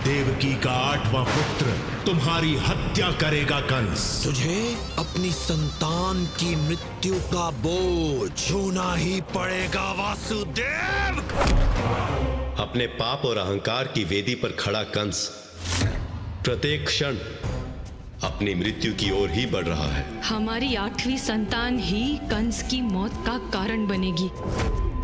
देवकी का 8वां पुत्र तुम्हारी हत्या करेगा कंस। तुझे अपनी संतान की मृत्यु का बोझ ढोना ही पड़ेगा वासुदेव। अपने पाप और अहंकार की वेदी पर खड़ा कंस प्रत्येक क्षण अपनी मृत्यु की ओर ही बढ़ रहा है। हमारी 8वीं संतान ही कंस की मौत का कारण बनेगी।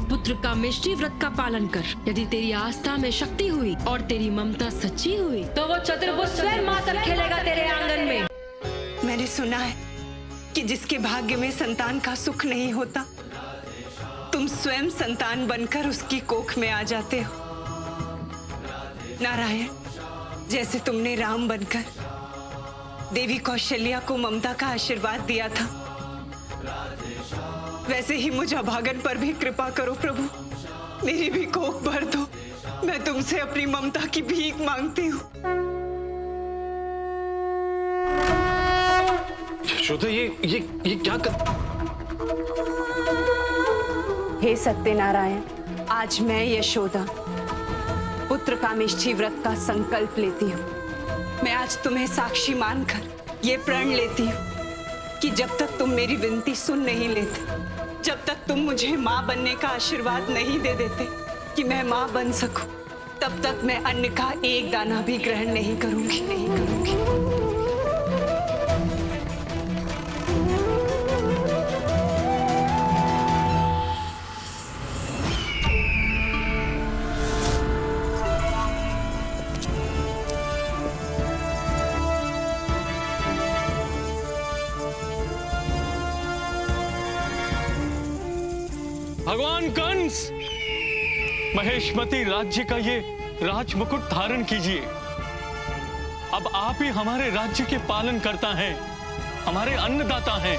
पुत्र का मिष्टी व्रत का पालन कर। यदि तेरी आस्था में शक्ति हुई और तेरी ममता सच्ची हुई तो वो चतुर्भुज स्वयं मातम खेलेगा तेरे आंगन में। मैंने सुना है कि जिसके भाग्य में संतान का सुख नहीं होता, तुम स्वयं संतान बनकर उसकी कोख में आ जाते हो। नारायण, जैसे तुमने राम बनकर देवी कौशल्या को ममता का आशीर्वाद दिया था, वैसे ही मुझ अभागन पर भी कृपा करो प्रभु। मेरी भी कोख भर दो। मैं तुमसे अपनी ममता की भीख मांगती हूँ। यशोदा, ये क्या कर... हे सत्यनारायण, आज मैं यशोदा पुत्र कामेष्ठी व्रत का संकल्प लेती हूँ। मैं आज तुम्हें साक्षी मानकर ये प्रण लेती हूँ कि जब तक तुम मेरी विनती सुन नहीं लेते, जब तक तुम मुझे माँ बनने का आशीर्वाद नहीं दे देते कि मैं माँ बन सकूं, तब तक मैं अन्न का एक दाना भी ग्रहण नहीं करूंगी। भगवान कंस, महेशमती राज्य का ये राजमुकुट धारण कीजिए। अब आप ही हमारे राज्य के पालन करता हैं, हमारे अन्नदाता हैं।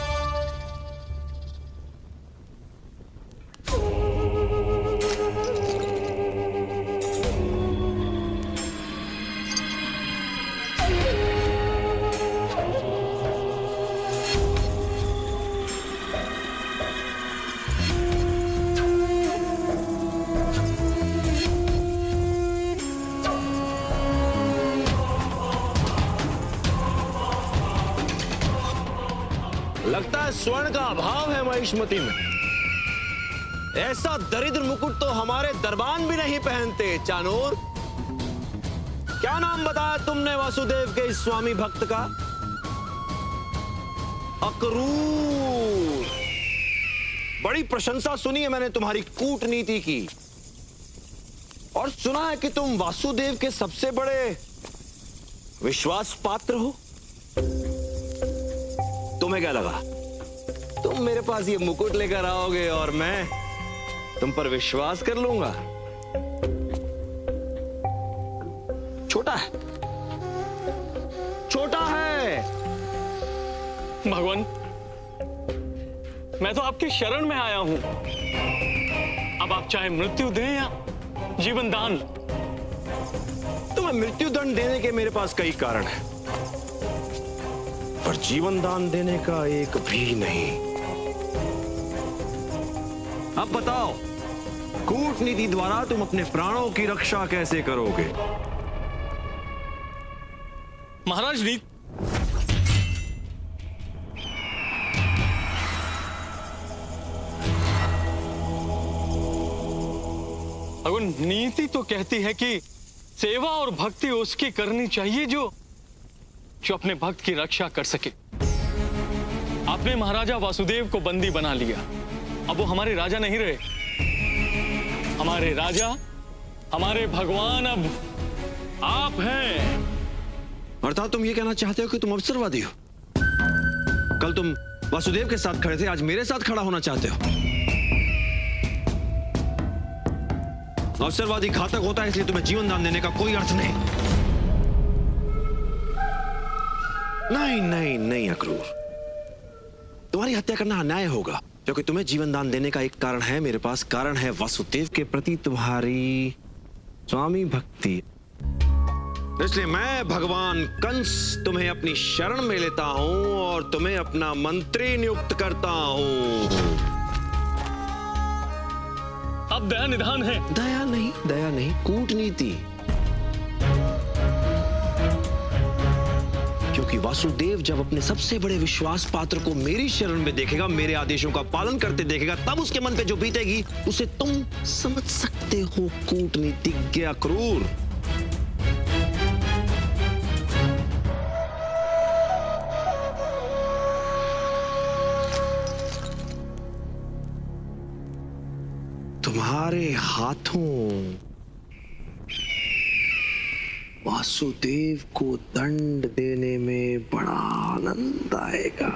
लगता है स्वर्ण का अभाव है महिष्मती में। ऐसा दरिद्र मुकुट तो हमारे दरबान भी नहीं पहनते। चाणूर, क्या नाम बताया तुमने वासुदेव के इस स्वामी भक्त का? अक्रूर। बड़ी प्रशंसा सुनी है मैंने तुम्हारी कूटनीति की, और सुना है कि तुम वासुदेव के सबसे बड़े विश्वास पात्र हो। तुम्हें क्या लगा तुम मेरे पास ये मुकुट लेकर आओगे और मैं तुम पर विश्वास कर लूंगा? छोटा है, छोटा है। भगवान, मैं तो आपकी शरण में आया हूं। अब आप चाहे मृत्यु दें या जीवन दान। तुम्हें मृत्यु दंड देने के मेरे पास कई कारण हैं, पर जीवन दान देने का एक भी नहीं। अब बताओ, कूटनीति द्वारा तुम अपने प्राणों की रक्षा कैसे करोगे? महाराज, नीति तो कहती है कि सेवा और भक्ति उसकी करनी चाहिए जो अपने भक्त की रक्षा कर सके। आपने महाराजा वासुदेव को बंदी बना लिया। अब वो हमारे राजा नहीं रहे। हमारे राजा, हमारे भगवान अब आप हैं। अर्थात तुम ये कहना चाहते हो कि तुम अवसरवादी हो? कल तुम वासुदेव के साथ खड़े थे, आज मेरे साथ खड़ा होना चाहते हो? अवसरवादी घातक होता है, इसलिए तुम्हें जीवन दान देने का कोई अर्थ नहीं। नहीं नहीं नहीं अक्रूर, तुम्हारी हत्या करना अन्याय होगा, क्योंकि तुम्हें जीवन दान देने का एक कारण है। मेरे पास कारण है वासुदेव के प्रति तुम्हारी स्वामी भक्ति। इसलिए मैं भगवान कंस तुम्हें अपनी शरण में लेता हूं और तुम्हें अपना मंत्री नियुक्त करता हूं। अब दया निधान है। दया नहीं, कूटनीति। क्योंकि वासुदेव जब अपने सबसे बड़े विश्वास पात्र को मेरी शरण में देखेगा, मेरे आदेशों का पालन करते देखेगा, तब उसके मन पे जो बीतेगी उसे तुम समझ सकते हो कूटनीतिज्ञ अक्रूर। तुम्हारे हाथों वासुदेव को दंड देने में बड़ा आनंद आएगा।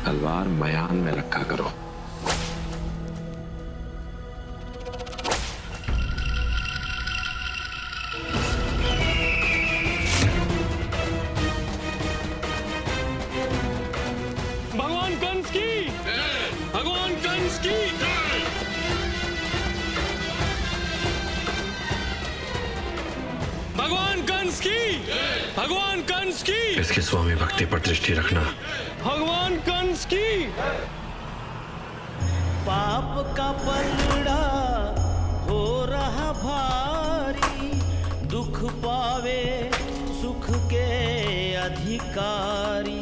तलवार मयान में रखा करो। भगवान कंस की, भगवान कंस की, भगवान कंस की, भगवान कंस की, इसकी स्वामी भक्ति पर दृष्टि रखना। भगवान कंस की। पाप का पलड़ा हो रहा भारी, दुख पावे सुख के अधिकारी,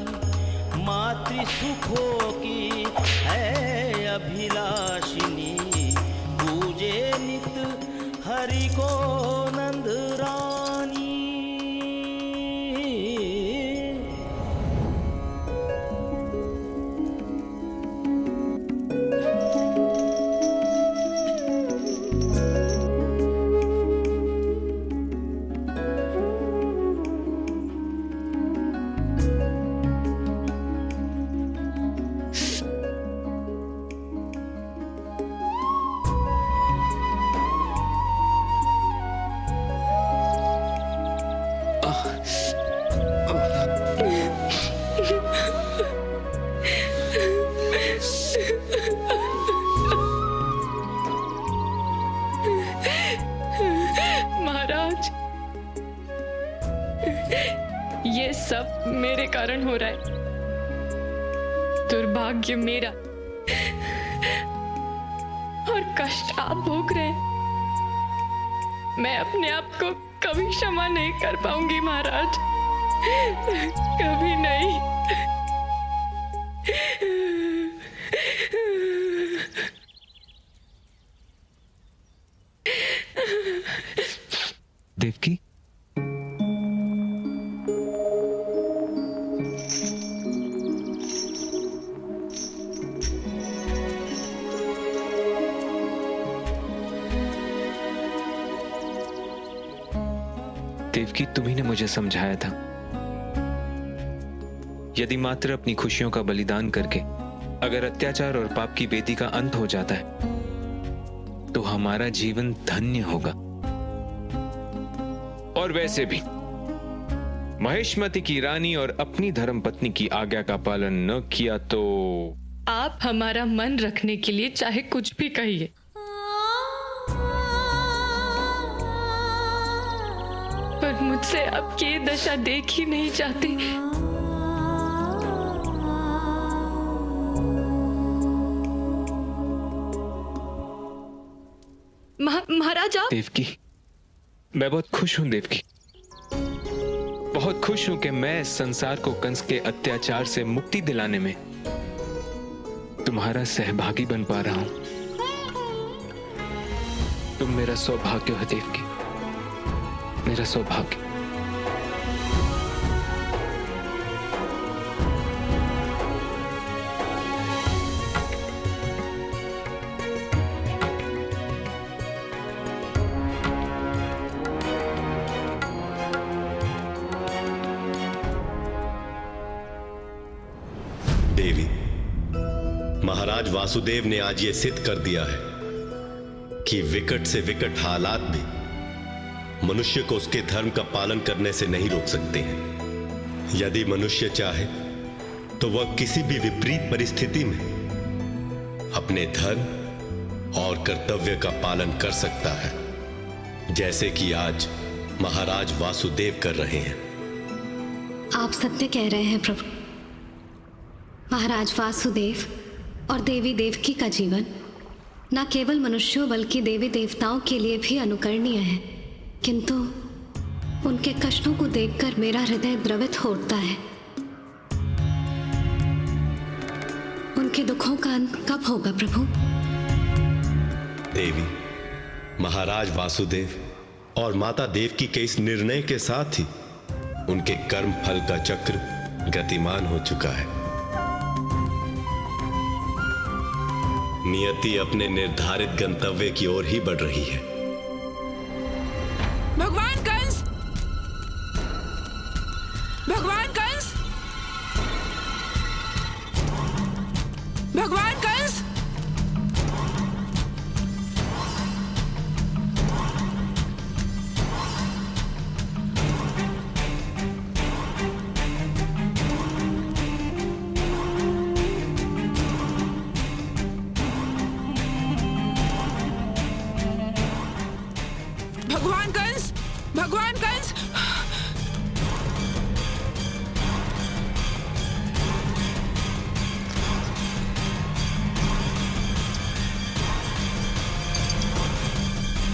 मातृ सुखों की है अभिलाषिनी, पूजे नित हरि को नंद रानी। महाराज, ये सब मेरे कारण हो रहा है। दुर्भाग्य मेरा और कष्ट आप भोग रहे हैं। मैं अपने आप को कभी क्षमा नहीं कर पाऊंगी महाराज, कभी नहीं। देवकी, देवकी, तुम्ही ने मुझे समझाया था, यदि मात्र अपनी खुशियों का बलिदान करके अगर अत्याचार और पाप की वेदी का अंत हो जाता है तो हमारा जीवन धन्य होगा। और वैसे भी महेशमती की रानी और अपनी धर्मपत्नी की आज्ञा का पालन न किया तो आप हमारा मन रखने के लिए चाहे कुछ भी कहिए, पर मुझसे आपकी ये दशा देख ही नहीं चाहती। महाराजा। देवकी, मैं बहुत खुश हूं देवकी, बहुत खुश हूं कि मैं इस संसार को कंस के अत्याचार से मुक्ति दिलाने में तुम्हारा सहभागी बन पा रहा हूं। तुम मेरा सौभाग्य हो देवकी, मेरा सौभाग्य। देवी, महाराज वासुदेव ने आज यह सिद्ध कर दिया है कि विकट से विकट हालात भी मनुष्य को उसके धर्म का पालन करने से नहीं रोक सकते हैं। यदि मनुष्य चाहे तो वह किसी भी विपरीत परिस्थिति में अपने धर्म और कर्तव्य का पालन कर सकता है, जैसे कि आज महाराज वासुदेव कर रहे हैं। आप सत्य कह रहे हैं प्रभु। महाराज वासुदेव और देवी देवकी का जीवन न केवल मनुष्यों बल्कि देवी देवताओं के लिए भी अनुकरणीय है, किंतु उनके कष्टों को देखकर मेरा हृदय द्रवित हो उठता है। उनके दुखों का अंत कब होगा प्रभु? देवी, महाराज वासुदेव और माता देवकी के इस निर्णय के साथ ही उनके कर्म फल का चक्र गतिमान हो चुका है। नियति अपने निर्धारित गंतव्य की ओर ही बढ़ रही है। भगवान कंस! भगवान कंस! भगवान कंस! भगवान कंस! भगवान कंस!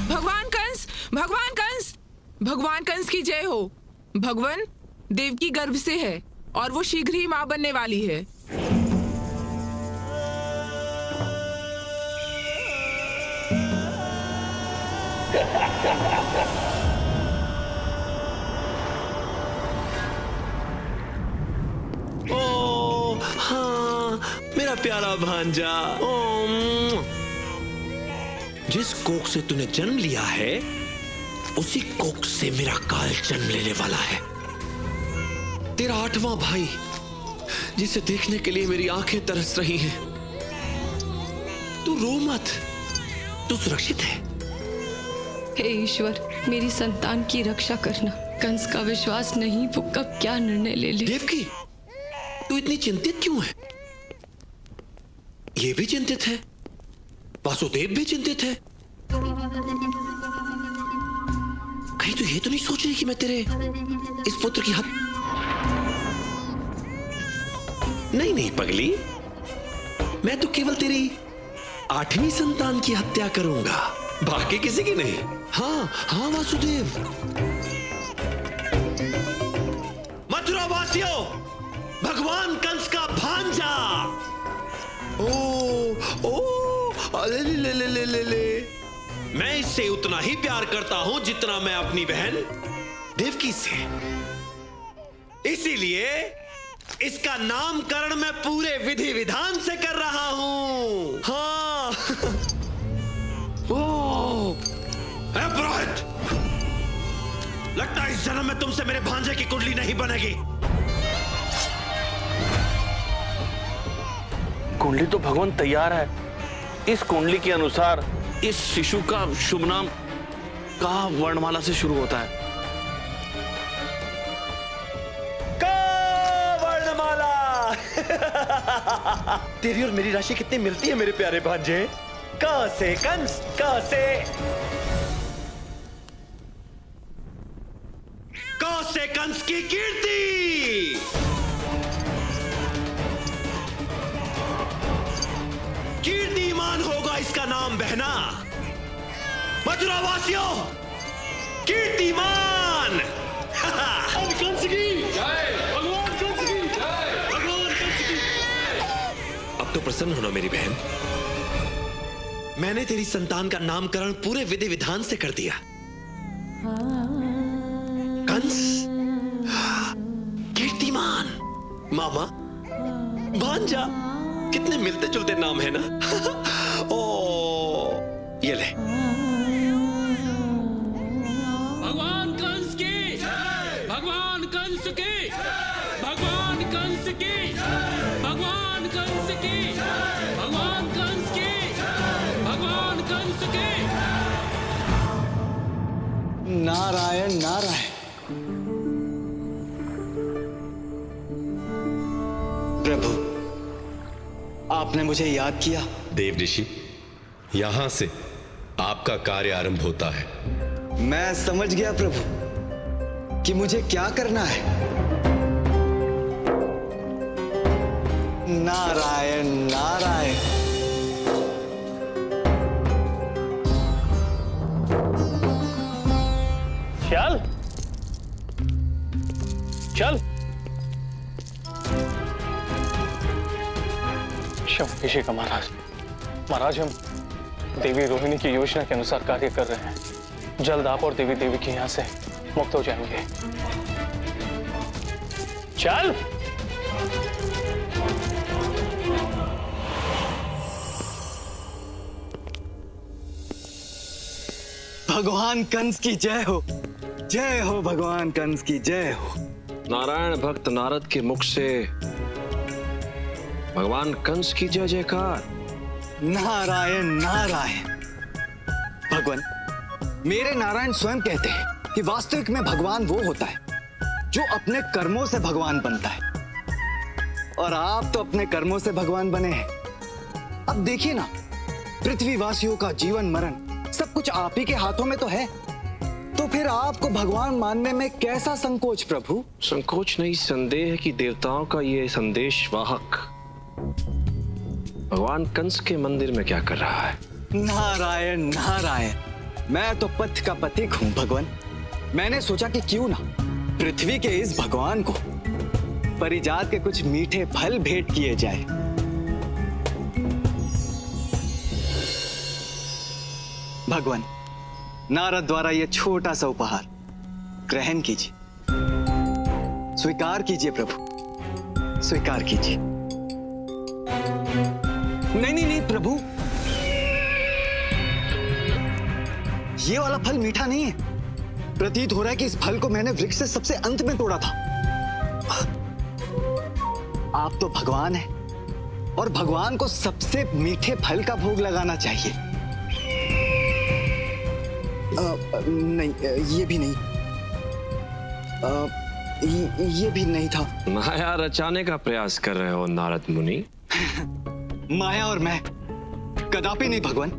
भगवान कंस! भगवान कंस! भगवान कंस की जय हो। भगवान देवकी गर्भ से है और वो शीघ्र ही मां बनने वाली है। ओ हाँ, मेरा प्यारा भांजा। जिस कोख से तूने जन्म लिया है उसी कोख से मेरा काल जन्म लेने वाला है। तेरा 8वां भाई, जिसे देखने के लिए मेरी आंखें तरस रही हैं। तू रो मत, तू सुरक्षित है। हे ईश्वर, मेरी संतान की रक्षा करना। कंस का विश्वास नहीं, वो कब क्या निर्णय ले ले। देवकी, तू इतनी चिंतित क्यों है? ये भी चिंतित है, वासुदेव भी चिंतित है। कहीं तू ये तो नहीं सोच रही कि मैं तेरे इस पुत्र की नहीं नहीं पगली, मैं तो केवल तेरी 8वीं संतान की हत्या करूंगा, बाकी किसी की नहीं। हाँ हाँ वासुदेव। मथुरा वासियों, भगवान कंस का भांजा। ले ले ले ले ले ले। मैं इससे उतना ही प्यार करता हूं जितना मैं अपनी बहन देवकी से। इसीलिए इसका नामकरण मैं पूरे विधि विधान से कर रहा हूं। हाँ। पुरोहित, लगता है इस जन्म में तुमसे मेरे भांजे की कुंडली नहीं बनेगी। कुंडली तो भगवान तैयार है। इस कुंडली के अनुसार इस शिशु का शुभ नाम का वर्णमाला से शुरू होता है। का वर्णमाला। तेरी और मेरी राशि कितनी मिलती है मेरे प्यारे भांजे। क से कंस, क से कंस की कीर्ति। कीर्तिमान होगा इसका नाम बहना। मथुरा वासियों, कीर्तिमान। कंस की जय, भगवान कंस की जय, भगवान कंस की जय। अब तो प्रसन्न होना मेरी बहन। मैंने तेरी संतान का नामकरण पूरे विधि विधान से कर दिया। कंस, कीर्तिमान, मामा, भांजा, कितने मिलते जुलते नाम है ना। ओ, ये ले। भगवान कंस की जय, भगवान कंस की जय, भगवान कंस की जय, भगवान कंस की जय, भगवान कंस की जय, भगवान कंस की। नारायण नारायण। प्रभु, आपने मुझे याद किया। देव ऋषि, यहां से आपका कार्य आरंभ होता है। मैं समझ गया प्रभु कि मुझे क्या करना है। नारायण नारायण। चल चल। क्षमा का महाराज। महाराज, हम देवी रोहिणी की योजना के अनुसार कार्य कर रहे हैं। जल्द आप और देवी के यहां से मुक्त हो जाएंगे। चल। भगवान कंस की जय हो, जय हो भगवान कंस की जय हो। नारायण भक्त नारद के मुख से भगवान कंस की जय जयकार। नारायण नारायण। भगवान, मेरे नारायण स्वयं कहते हैं कि वास्तविक में भगवान वो होता है जो अपने कर्मों से भगवान बनता है, और आप तो अपने कर्मों से भगवान बने हैं। अब देखिए ना, पृथ्वीवासियों का जीवन मरण सब कुछ आप ही के हाथों में तो है, तो फिर आपको भगवान मानने में कैसा संकोच प्रभु? संकोच नहीं, संदेह है कि देवताओं का ये संदेश वाहक भगवान कंस के मंदिर में क्या कर रहा है। नारायण नारायण। मैं तो पथ का पथिक हूं भगवान। मैंने सोचा कि क्यों ना पृथ्वी के इस भगवान को परिजात के कुछ मीठे फल भेंट किए जाए। भगवान, नारद द्वारा यह छोटा सा उपहार ग्रहण कीजिए, स्वीकार कीजिए प्रभु, स्वीकार कीजिए। नहीं नहीं नहीं प्रभु, ये वाला फल मीठा नहीं है। प्रतीत हो रहा है कि इस फल को मैंने वृक्ष से सबसे अंत में तोड़ा था। आप तो भगवान हैं और भगवान को सबसे मीठे फल का भोग लगाना चाहिए। नहीं, ये भी नहीं, ये भी नहीं था। माया रचाने का प्रयास कर रहे हो नारद मुनि। माया और मैं कदापि नहीं भगवान।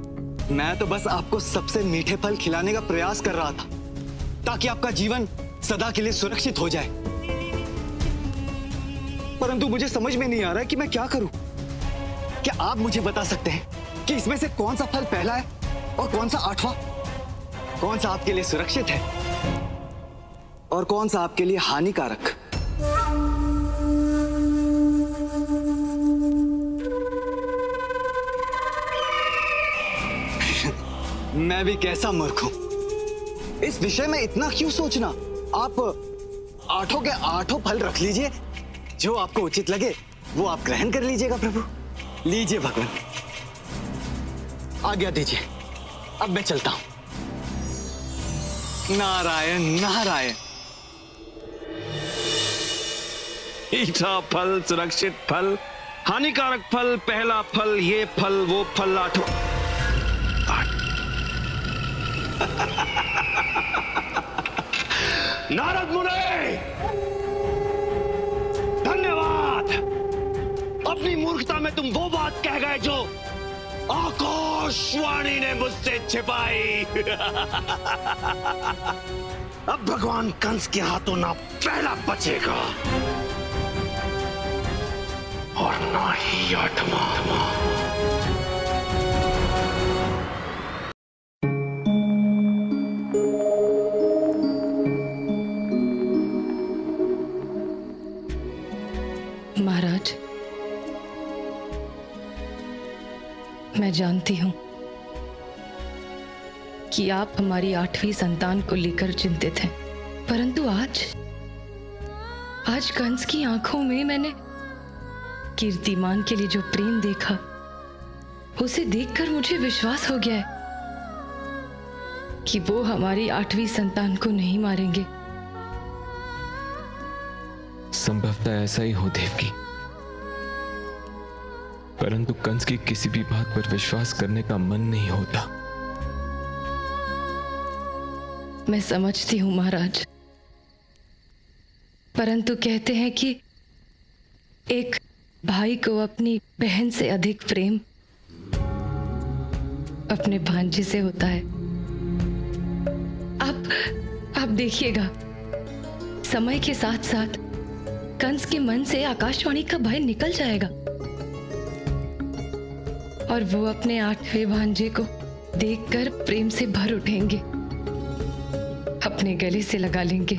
मैं तो बस आपको सबसे मीठे फल खिलाने का प्रयास कर रहा था ताकि आपका जीवन सदा के लिए सुरक्षित हो जाए। परंतु मुझे समझ में नहीं आ रहा है कि मैं क्या करूं। क्या आप मुझे बता सकते हैं कि इसमें से कौन सा फल पहला है और कौन सा आठवां? कौन सा आपके लिए सुरक्षित है और कौन सा आपके लिए हानिकारक? मैं भी कैसा मूर्ख हूं। इस विषय में इतना क्यों सोचना? आप आठों के आठों फल रख लीजिए, जो आपको उचित लगे वो आप ग्रहण कर लीजिएगा प्रभु। लीजिए भगवान, आज्ञा दीजिए, अब मैं चलता हूं। नारायण नारायण। मीठा फल, सुरक्षित फल, हानिकारक फल, पहला फल, ये फल, वो फल, आठवां। नारद मुनि, धन्यवाद। अपनी मूर्खता में तुम वो बात कह गए जो आकाशवाणी ने मुझसे छिपाई। अब भगवान कंस के हाथों ना पहला बचेगा और ना ही आठवां। महाराज, मैं जानती हूं कि आप हमारी 8वीं संतान को लेकर चिंतित हैं, परंतु आज कंस की आंखों में मैंने कीर्तिमान के लिए जो प्रेम देखा, उसे देखकर मुझे विश्वास हो गया है कि वो हमारी 8वीं संतान को नहीं मारेंगे। संभवतः ऐसा ही हो देवकी, परंतु कंस की किसी भी बात पर विश्वास करने का मन नहीं होता। मैं समझती हूं महाराज, परंतु कहते हैं कि एक भाई को अपनी बहन से अधिक प्रेम अपने भांजे से होता है। आप देखिएगा, समय के साथ साथ कंस के मन से आकाशवाणी का भय निकल जाएगा और वो अपने 8वें भांजे को देखकर प्रेम से भर उठेंगे। अपने गले से लगा लेंगे।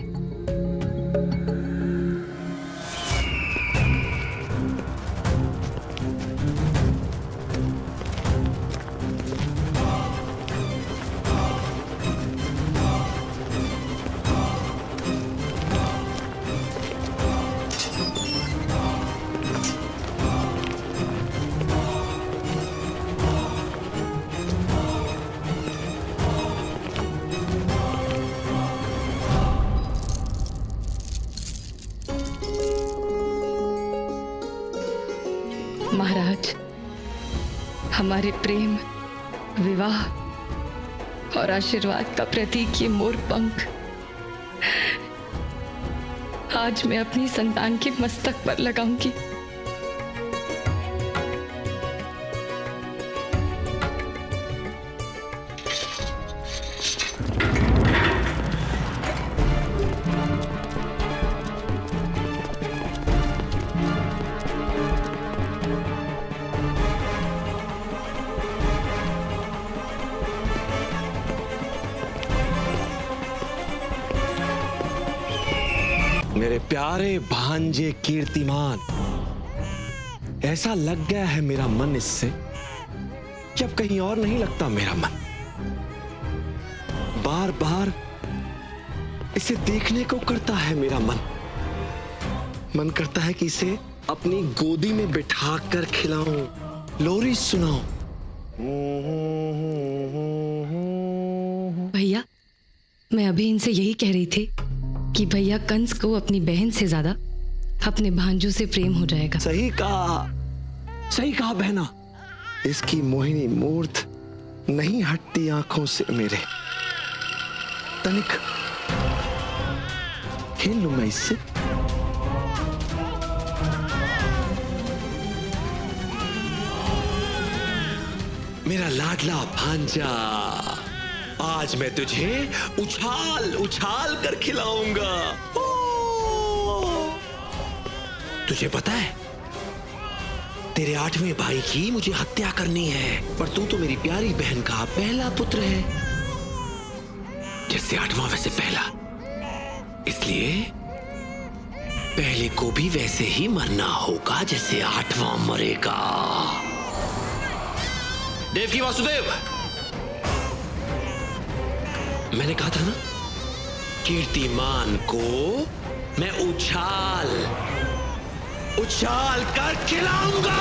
महाराज, हमारे प्रेम, विवाह और आशीर्वाद का प्रतीक ये मोर पंख आज मैं अपनी संतान के मस्तक पर लगाऊंगी। मेरे प्यारे भांजे कीर्तिमान, ऐसा लग गया है मेरा मन इससे कि अब कहीं और नहीं लगता मेरा मन। बार बार इसे देखने को करता है मेरा मन। मन करता है कि इसे अपनी गोदी में बिठा कर खिलाऊं, लोरी सुनाऊं। भैया, मैं अभी इनसे यही कह रही थी कि भैया कंस को अपनी बहन से ज्यादा अपने भांजों से प्रेम हो जाएगा। सही कहा बहना। इसकी मोहिनी मूर्त नहीं हटती आंखों से मेरे। तनिक खेल लूंगा इससे। मेरा लाडला भांजा, आज मैं तुझे उछाल उछाल कर खिलाऊंगा। तुझे पता है, तेरे 8वें भाई की मुझे हत्या करनी है, पर तू तो मेरी प्यारी बहन का पहला पुत्र है। जैसे 8वां वैसे पहला, इसलिए पहले को भी वैसे ही मरना होगा जैसे 8वां मरेगा। देवकी वासुदेव, मैंने कहा था ना, कीर्तिमान को मैं उछाल उछाल कर खिलाऊंगा।